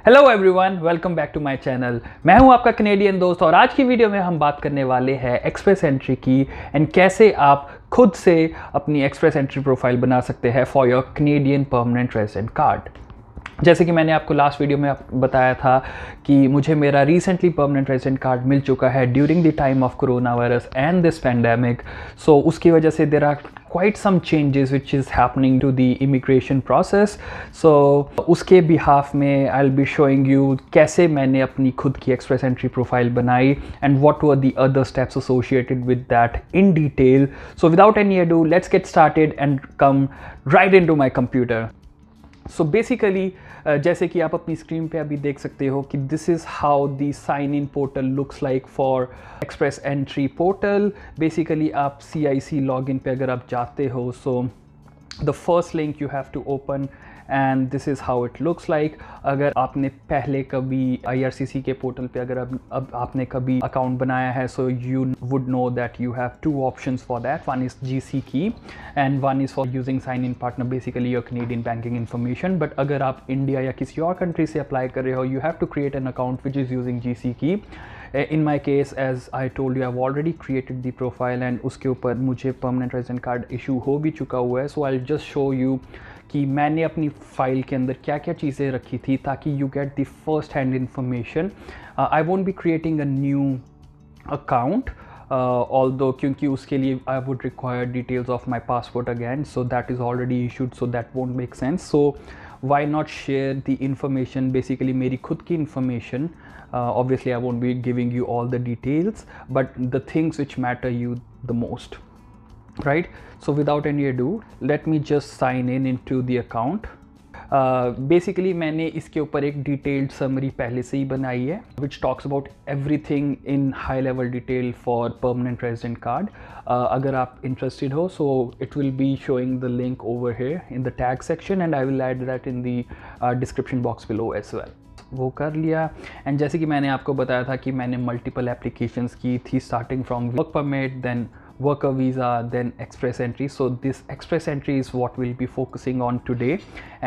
Hello everyone, welcome back to my channel. मैं हूं आपका कनेडियन दोस्त और आज की वीडियो में हम बात करने वाले हैं एक्सप्रेस एंट्री की एंड कैसे आप खुद से अपनी एक्सप्रेस एंट्री प्रोफाइल बना सकते हैं for your Canadian permanent resident card. जैसे कि मैंने आपको लास्ट वीडियो में बताया था कि मुझे मेरा रिसेंटली परमानेंट रेजिडेंट कार्ड मिल चुका है during the time of corona virus and this pandemic. So उसकी वजह से there are quite some changes which is happening to the immigration process. So उसके behalf में I'll be showing you कैसे मैंने अपनी खुद की express entry profile बनाई and what were the other steps associated with that in detail. So without any ado, let's get started and come right into my computer. So basically जैसे कि आप अपनी स्क्रीन पे अभी देख सकते हो कि this is how the sign in portal looks like for express entry portal. Basically आप CIC लॉगिन पे अगर आप जाते हो, so the first link you have to open and this is how it looks like. अगर आपने पहले कभी IRCC के पोर्टल पे अगर अब आपने कभी अकाउंट बनाया है, so you would know that you have two options for that. One is GC key and one is for using sign in partner, basically your Canadian banking information. But अगर आप India या किसी और country से apply कर रहे हो, you have to create an account which is using GC key. In my case, as I told you, I've already created the profile and उसके ऊपर मुझे परमानेंट रेजिडेंट कार्ड इशू हो भी चुका हुआ है। सो आई जस्ट शो यू कि मैंने अपनी फ़ाइल के अंदर क्या क्या चीज़ें रखी थी ताकि you get the first hand information. I won't be creating a new account although क्योंकि उसके लिए I would require details of my passport again, so that is already issued, so that won't make sense. So why not share the information, basically मेरी खुद की information. Obviously I won't be giving you all the details, but the things which matter you the most, right? So without any ado, let me just sign in into the account. Basically मैंने इसके ऊपर एक detailed summary पहले से ही बनाई है which talks about everything in high level detail for permanent resident card. अगर आप इंटरेस्टेड हो, so it will be showing the link over here in the tag section and I will add that in the description box below as well. वो कर लिया and जैसे कि मैंने आपको बताया था कि मैंने मल्टीपल एप्लीकेशंस की थी, starting from work permit, then worker visa, then express entry. So this express entry is what we'll be focusing on today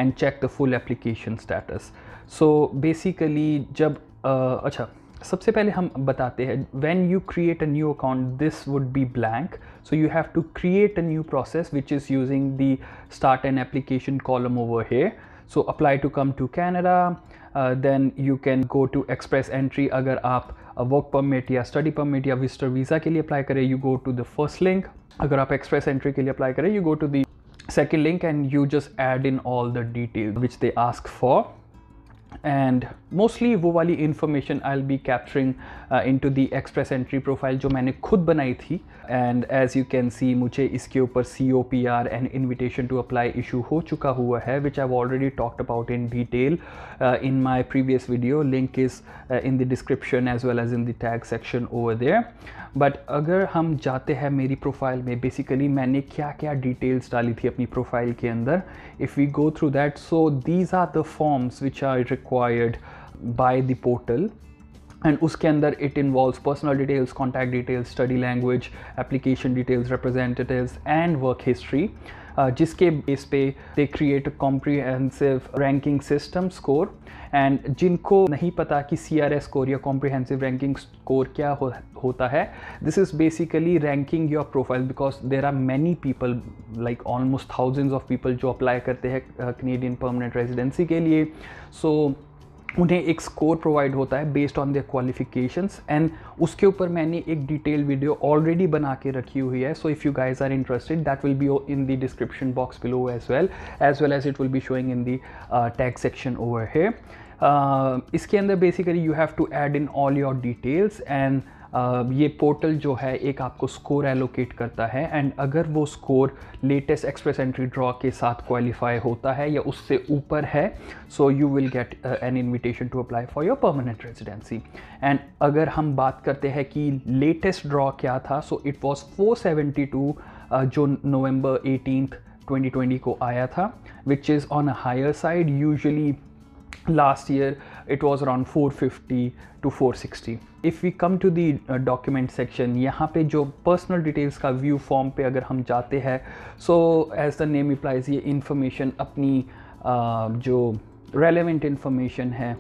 and check the full application status. So basically जब अच्छा सबसे पहले हम बताते हैं, when you create a new account this would be blank, so you have to create a new process which is using the start an application column over here. So apply to come to Canada, then you can go to express entry. अगर आप work permit या study permit या visitor visa के लिए apply करें, you go to the first link. अगर आप express entry के लिए अप्लाई करें, you go to the second link and you just add in all the details which they ask for. And mostly वो वाली information I will be capturing into the express entry profile जो मैंने खुद बनाई थी। And as you can see मुझे इसके ऊपर COPR and invitation to apply issue हो चुका हुआ है which I have already talked about in detail in my previous video. Link is in the description as well as in the tag section over there. But अगर हम जाते हैं मेरी profile में, बेसिकली मैंने क्या क्या डिटेल्स डाली थी अपनी प्रोफाइल के अंदर, if we go through that, so these are the forms which are required by the portal and उसके अंदर it involves personal details, contact details, study language, application details, representatives and work history, जिसके base पे they create a comprehensive ranking system score. And जिनको नहीं पता कि CRS score या comprehensive ranking score क्या होता है, this is basically ranking your profile because there are many people, like almost thousands of people जो अप्लाई करते हैं कनेडियन परमानेंट रेजिडेंसी के लिए। सो उन्हें एक स्कोर प्रोवाइड होता है based on their qualifications and उसके ऊपर मैंने एक डिटेल वीडियो ऑलरेडी बना के रखी हुई है। So if you guys are interested that will be in the description box below as well as it will be showing in the tag section over here. इसके अंदर basically you have to add in all your details and ये portal जो है एक आपको score allocate करता है and अगर वो score latest express entry draw के साथ क्वालिफाई होता है या उससे ऊपर है, so you will get an invitation to apply for your permanent residency. And अगर हम बात करते हैं कि लेटेस्ट ड्रॉ क्या था, सो इट वॉज 472 जो November 18th 2020 को आया था, which is on a higher side. Usually last year it was around 450 to 460. If we come to the document section, यहाँ पे जो personal details का view form पे अगर हम जाते हैं, so as the name implies ये information अपनी जो रेलेवेंट इन्फॉर्मेशन है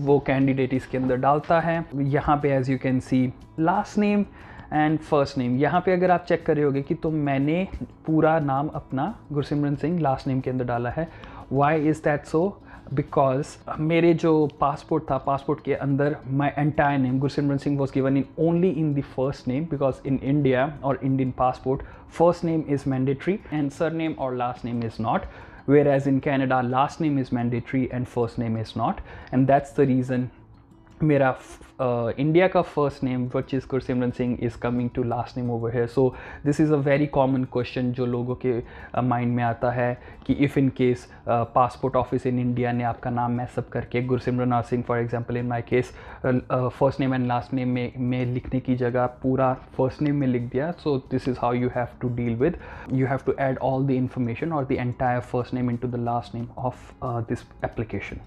वो कैंडिडेट इसके अंदर डालता है। यहाँ पे as you can see last name and first name. यहाँ पे अगर आप चेक कर रहे होगे कि तो मैंने पूरा नाम अपना गुरसिमरन सिंह लास्ट नेम के अंदर डाला है। Why is that so? Because मेरे जो पासपोर्ट था, पासपोर्ट के अंदर my entire name Gursimran Singh was given in only in the first name, because in India और Indian passport first name is mandatory and surname or last name is not, whereas in Canada last name is mandatory and first name is not, and that's the reason मेरा India का first name which is Gursimran Singh is coming to last name over here. So this is a very common question जो लोगों के mind में आता है कि if in case passport office in India ने आपका नाम मैसअप करके Gursimran Singh for example in my case first name and last name में लिखने की जगह पूरा फर्स्ट नेम में लिख दिया। So this is how you have to deal with, you have to add all the information और the entire first name into the last name of this application,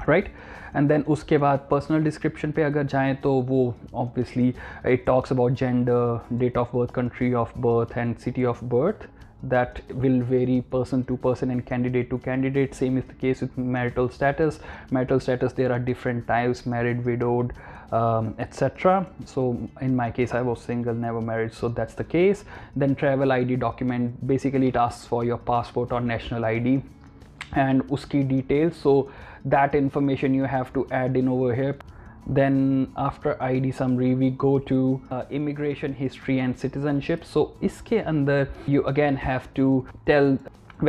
right. And then उसके बाद personal description पे अगर जाएं तो वो obviously it talks about gender, date of birth, country of birth and city of birth. That will vary person to person and candidate to candidate. Same is the case with marital status. Marital status, there are different types: married, widowed, etc. So in my case I was single, never married, so that's the case. Then travel ID document, basically it asks for your passport or national ID and uski details, so that information you have to add in over here. Then after ID summary we go to immigration history and citizenship. So iske andar you again have to tell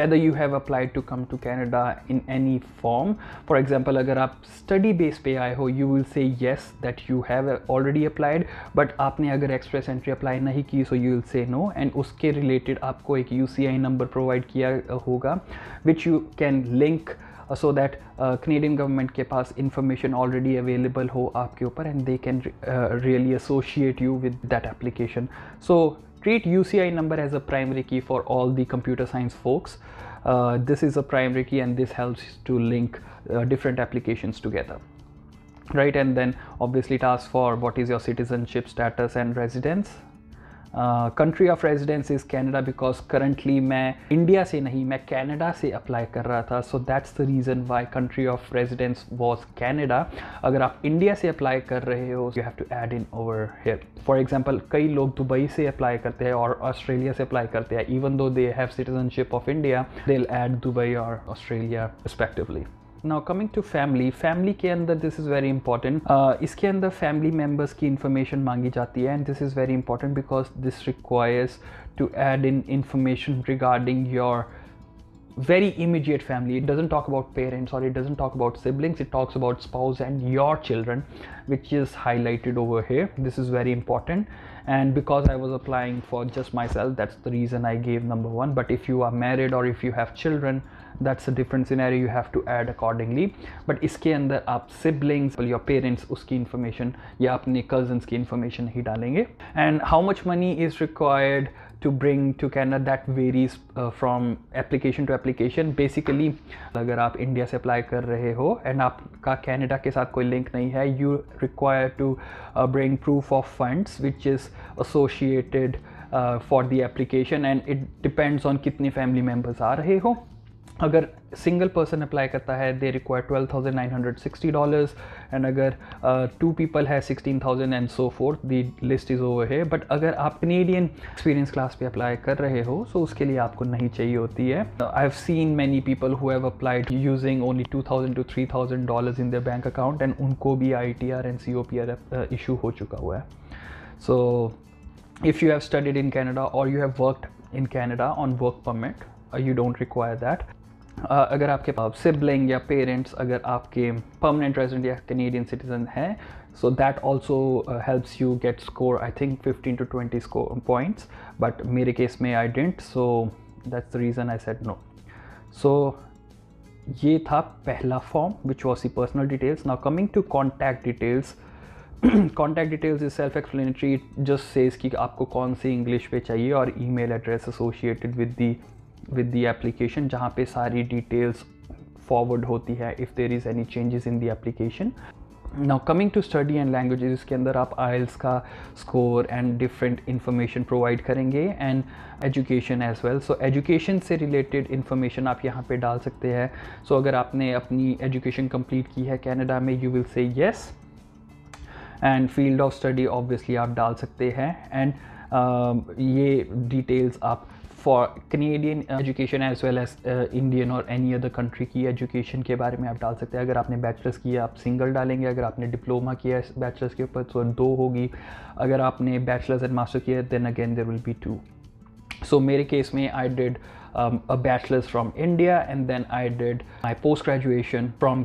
whether you have applied to come to Canada in any form. For example, agar aap study base pe aaye ho, you will say yes that you have already applied, but aapne agar express entry apply nahi ki, so you will say no, and uske related aapko ek UCI number provide kiya hoga which you can link so that Canadian government के पास information already available हो आपके ऊपर and they can really associate you with that application. So treat UCI number as a primary key for all the computer science folks. This is a primary key and this helps to link different applications together, right? And then obviously it asks for what is your citizenship status and residence. Country of residence is Canada, because currently मैं India से नहीं, मैं Canada से apply कर रहा था, so that's the reason why country of residence was Canada. अगर आप इंडिया से अप्लाई कर रहे हो you have to add in over here. For example कई लोग दुबई से अप्लाई करते हैं और ऑस्ट्रेलिया से अप्लाई करते हैं, even though they have citizenship of India, they will add Dubai और Australia respectively. Now coming to family, family के अंदर दिस इज़ वेरी इंपॉर्टेंट. इसके अंदर फैमिली मेम्बर्स की इंफॉर्मेशन मांगी जाती है and this is very important because this requires to add in information regarding your very immediate family. It doesn't talk about parents or it doesn't talk about siblings, it talks about spouse and your children, which is highlighted over here. This is very important, and because I was applying for just myself, that's the reason I gave number 1. But if you are married or if you have children, that's a different scenario, you have to add accordingly. But इसके अंदर आप siblings, your parents, उसकी information या अपने cousins की information ही डालेंगे. And how much money is required to bring to Canada, that varies from application to application. Basically अगर आप इंडिया से अप्लाई कर रहे हो एंड आपका कैनेडा के साथ कोई लिंक नहीं है, you require to bring proof of funds which is associated for the application, and it depends on कितने family members आ रहे हो. अगर सिंगल पर्सन अप्लाई करता है दे रिक्वायर $12,960 एंड अगर 2 people है 16,000 and so fourth. The list is over है. But अगर आप कनेडियन एक्सपीरियंस क्लास पे अप्लाई कर रहे हो सो उसके लिए आपको नहीं चाहिए होती है. I have seen many people who have applied using only $2,000 to $3,000 in their bank account and उनको भी ITR एंड COPR इशू हो चुका हुआ है. So if you have studied in Canada और you have worked in Canada on work permit, you don't require that. अगर आपके पास सिबलिंग या पेरेंट्स अगर आपके परमानेंट रेजिडेंट या कैनेडियन सिटीजन है, so that also helps you get score I think 15 to 20 score points. But मेरे case में I didn't, so that's the reason I said no. So ये था पहला form which was the personal details. Now coming to contact details. Contact details is self explanatory. It just says कि आपको कौन सी English पे चाहिए और email address associated with the application जहाँ पे सारी details forward होती है if there is any changes in the application. Now coming to study and languages, इसके अंदर आप आइल्स का score and different information provide करेंगे and education as well. So education से रिलेटेड इन्फॉर्मेशन आप यहाँ पे डाल सकते हैं। सो अगर आपने अपनी एजुकेशन कंप्लीट की है कनाडा में, you will say yes, and field of study obviously आप डाल सकते हैं। एंड ये डिटेल्स आप for Canadian education as well as Indian और एनी अदर कंट्री की एजुकेशन के बारे में आप डाल सकते हैं। अगर आपने बैचलर्स किया आप सिंगल डालेंगे, अगर आपने डिप्लोमा किया बैचलर्स के ऊपर तो 2 होगी, अगर आपने बैचलर्स एंड मास्टर किया then again there will be 2। So मेरे केस में I did a bachelor's from India and then I did my post graduation from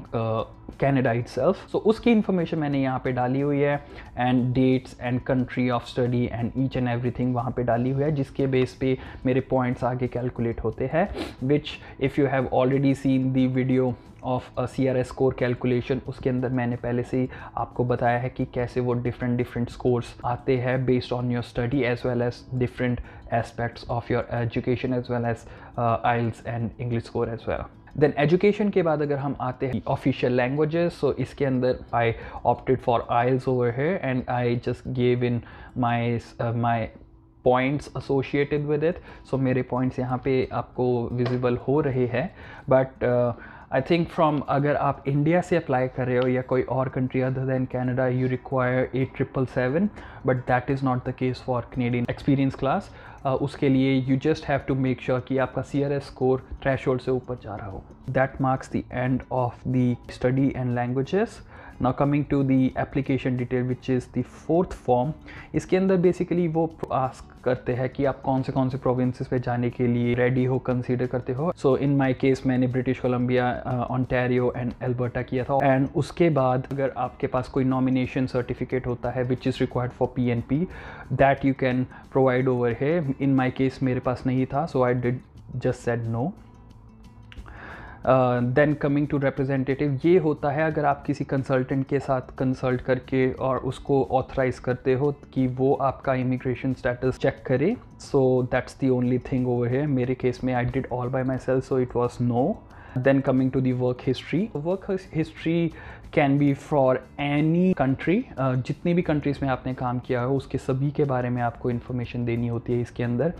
Canada itself. So उसकी information मैंने यहाँ पे डाली हुई है and dates and country of study and each and everything वहाँ पे डाली हुई है, जिसके बेस पे मेरे points आगे calculate होते हैं, which if you have already seen the video of CRS score calculation, उसके अंदर मैंने पहले से ही आपको बताया है कि कैसे वो डिफरेंट स्कोर्स आते हैं based on your study as well as different aspects of your education as well as IELTS and English score as well. Then education के बाद अगर हम आते हैं ऑफिशियल लैंग्वेजेस, सो इसके अंदर I opted for IELTS over here and I just give in my points associated with it. So मेरे points यहाँ पे आपको विजिबल हो रहे हैं, बट आई थिंक फ्रॉम अगर आप इंडिया से अप्लाई कर रहे हो या कोई और country other than Canada, you require 8777, but that is not the case for Canadian experience class. उसके लिए you just have to make sure कि आपका CRS स्कोर थ्रेशोल्ड से ऊपर जा रहा हो। That marks the end of the study and languages. Now coming to the application detail which is the 4th form. इसके अंदर बेसिकली वो आस्क करते हैं कि आप कौन से प्रोविंसेस पे जाने के लिए रेडी हो, कंसीडर करते हो। सो इन माय केस मैंने British Columbia, Ontario and Alberta किया था। एंड उसके बाद अगर आपके पास कोई नॉमिनेशन सर्टिफिकेट होता है which is required for PNP, that you can provide over here. In my case मेरे पास नहीं था, so I did just said no. Then coming to representative, ये होता है अगर आप किसी कंसल्टेंट के साथ कंसल्ट करके और उसको ऑथराइज करते हो कि वो आपका इमिग्रेशन स्टेटस चेक करे। So that's the only thing over here. मेरे केस में I did all by myself, so it was no. Then coming to the work history. Work history can be for any country. जितनी भी countries में आपने काम किया हो उसके सभी के बारे में आपको इन्फॉर्मेशन देनी होती है इसके अंदर।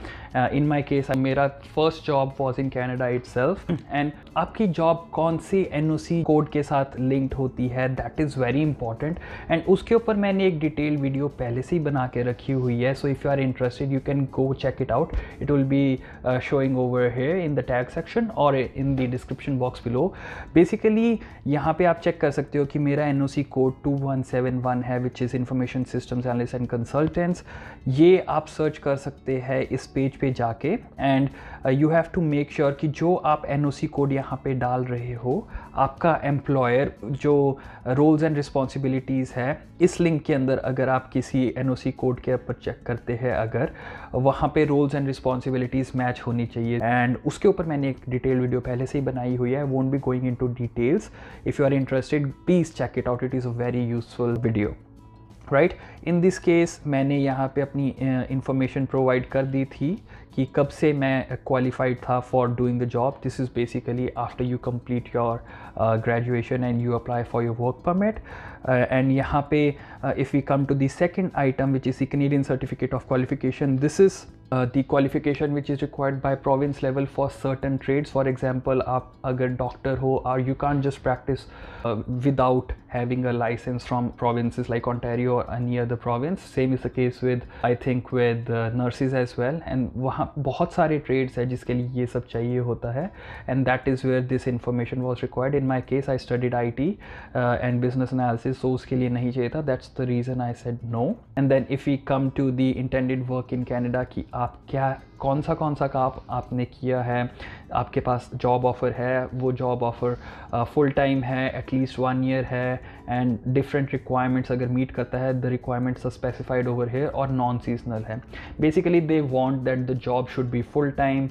इन माई केस मेरा first job was in Canada itself. And आपकी जॉब कौन सी NOC कोड के साथ लिंक्ड होती है, that is very important. And उसके ऊपर मैंने एक डिटेल वीडियो पहले से ही बना के रखी हुई है। So if you are interested you can go check it out. It will be showing over here in the tag section और in the description box below. Basically यहाँ पे आप चेक कर सकते हो कि मेरा NOC कोड 2171 है which is information systems analyst and consultants. ये आप सर्च कर सकते हैं इस पेज पे जाके। And you have to make sure कि जो आप NOC कोड यहाँ पे डाल रहे हो, आपका एम्प्लॉयर जो रोल्स एंड रिस्पॉन्सिबिलिटीज़ है इस लिंक के अंदर अगर आप किसी NOC कोड के ऊपर चेक करते हैं, अगर वहाँ पे रोल्स एंड रिस्पॉन्सिबिलिटीज़ मैच होनी चाहिए। एंड उसके ऊपर मैंने एक डिटेल वीडियो पहले से ही बनाई हुई है, won't be going into details. If you are interested please check it out, it is a very useful video. Right, in this case मैंने यहाँ पे अपनी इंफॉर्मेशन प्रोवाइड कर दी थी कि कब से मैं क्वालिफाइड था for doing the job. This is basically after you complete your graduation and you apply for your work permit. And यहाँ पे if we come to the second item which is the Canadian certificate of qualification, this is the qualification which is required by province level for certain trades. For example, आप अगर doctor हो or you can't just practice without having a license from provinces like Ontario or any other province. Same is the case with I think with nurses as well. And वहाँ बहुत सारे trades हैं जिसके लिए ये सब चाहिए होता है, and that is where this information was required. In my case I studied IT and business analysis, so उसके लिए नहीं चाहिए था. That's the reason I said no. And then if we come to the intended work in Canada कि आप क्या कौन सा काम आपने किया है, आपके पास जॉब ऑफ़र है, वो जॉब ऑफ़र फुल टाइम है, एटलीस्ट 1 ईयर है, एंड डिफरेंट रिक्वायरमेंट्स अगर मीट करता है, the requirements are specified over here, और नॉन सीजनल है। Basically they want that the job should be full time,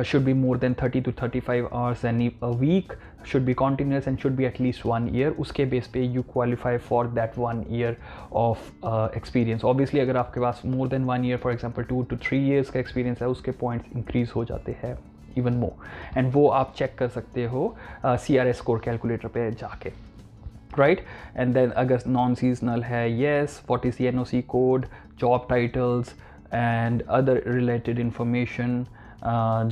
should be more than 30 to 35 hours a week, should be continuous and should be at least 1 year. उसके base पे you qualify for that 1 year of experience. Obviously अगर आपके पास more than 1 year, for example 2 to 3 years का experience है, उसके points increase हो जाते हैं even more, and वो आप check कर सकते हो CRS score calculator पे जाके। राइट. एंड देन अगर नॉन सीजनल है, yes, what is NOC code, job titles and other related information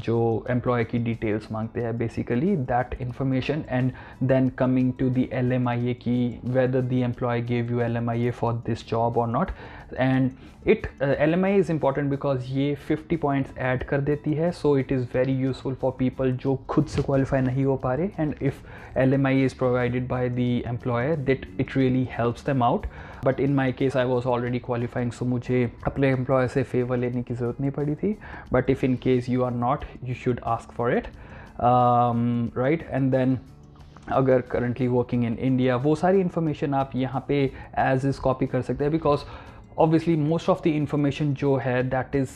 जो एम्प्लॉय की डिटेल्स मांगते हैं basically that information. And then coming to the LMIA की whether the employ give you LMIA for this job और not. And LMIA is important because ये 50 points add कर देती है. So it is very useful for people जो खुद से qualify नहीं हो पा रहे. And if LMIA is provided by the employer that it really helps them out. But in my case I was already qualifying, so मुझे अपने employer से फेवर लेने की ज़रूरत नहीं पड़ी थी. But if in case you are not, you should ask for it, right. And then अगर करंटली वर्किंग इन इंडिया, वो सारी इन्फॉर्मेशन आप यहाँ पे एज इज़ कॉपी कर सकते हैं. Because obviously most of the information जो है दैट इज़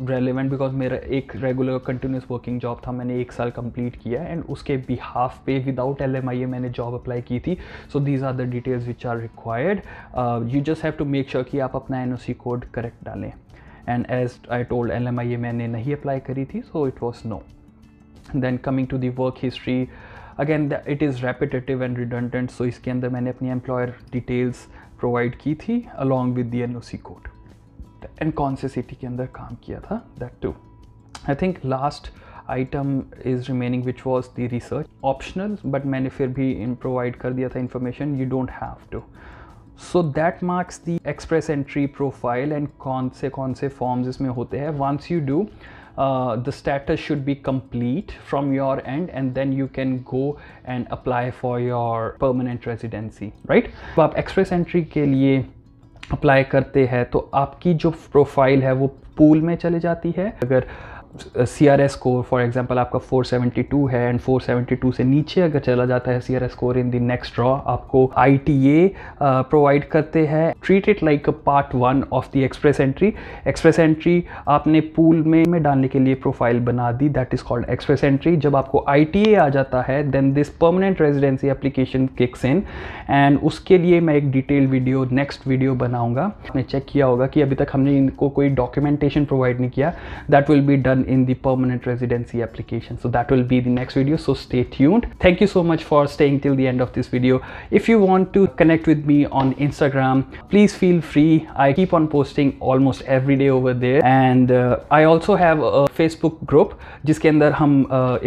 रेलिवेंट, बिकॉज मेरा एक रेगुलर कंटिन्यूस वर्किंग जॉब था, मैंने 1 साल कंप्लीट किया एंड उसके बिहाफ पे विदाउट LMIA मैंने जॉब अप्लाई की थी. So these are the details which are required. You just have to make sure कि आप अपना NOC कोड करेक्ट डालें. And as I told LMIA मैंने नहीं अप्लाई करी थी, so it was no. Then coming to the work history, again it is repetitive and redundant. So इसके अंदर मैंने अपनी एम्प्लॉयर डिटेल्स प्रोवाइड की थी along with the NOC code and कौन से सिटी के अंदर काम किया था, that too. I think last item is remaining which was the research optional, but मैंने फिर भी प्रोवाइड कर दिया था information, you don't have to. So that marks the express entry profile. And कौन से फॉर्म्स इसमें होते हैं. Once you do the status should be complete from your end and then you can go and apply for your permanent residency, right. तो आप express entry के लिए apply करते हैं तो आपकी जो प्रोफाइल है वो पूल में चले जाती है. अगर CRS स्कोर फॉर एग्जांपल आपका 472 है एंड 472 से नीचे अगर चला जाता है CRS score in the next draw, आपको ITA प्रोवाइड करते हैं. Treat it like a part 1 of the express entry. Express entry आपने पूल में डालने के लिए प्रोफाइल बना दी, that is called express entry. जब आपको ITA आ जाता है then this permanent residency application kicks in and उसके लिए मैं एक डिटेल वीडियो नेक्स्ट वीडियो बनाऊंगा. आपने चेक किया होगा कि अभी तक हमने इनको कोई डॉक्यूमेंटेशन प्रोवाइड नहीं किया, that will be done in the permanent residency application. So that will be the next video, so stay tuned. Thank you so much for staying till the end of this video. If you want to connect with me on Instagram, please feel free. I keep on posting almost every day over there and I also have a Facebook group जिसके अंदर हम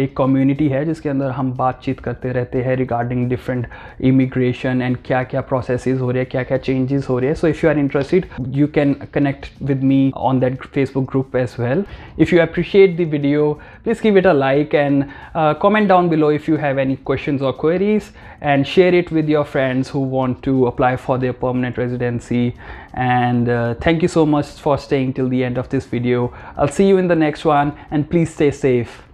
एक community है जिसके अंदर हम बातचीत करते रहते हैं regarding different immigration and क्या क्या processes हो रहे हैं, क्या क्या changes हो रहे हैं. So if you are interested, you can connect with me on that Facebook group as well. If you appreciate the video, please give it a like and comment down below if you have any questions or queries, and share it with your friends who want to apply for their permanent residency. And thank you so much for staying till the end of this video. I'll see you in the next one and please stay safe.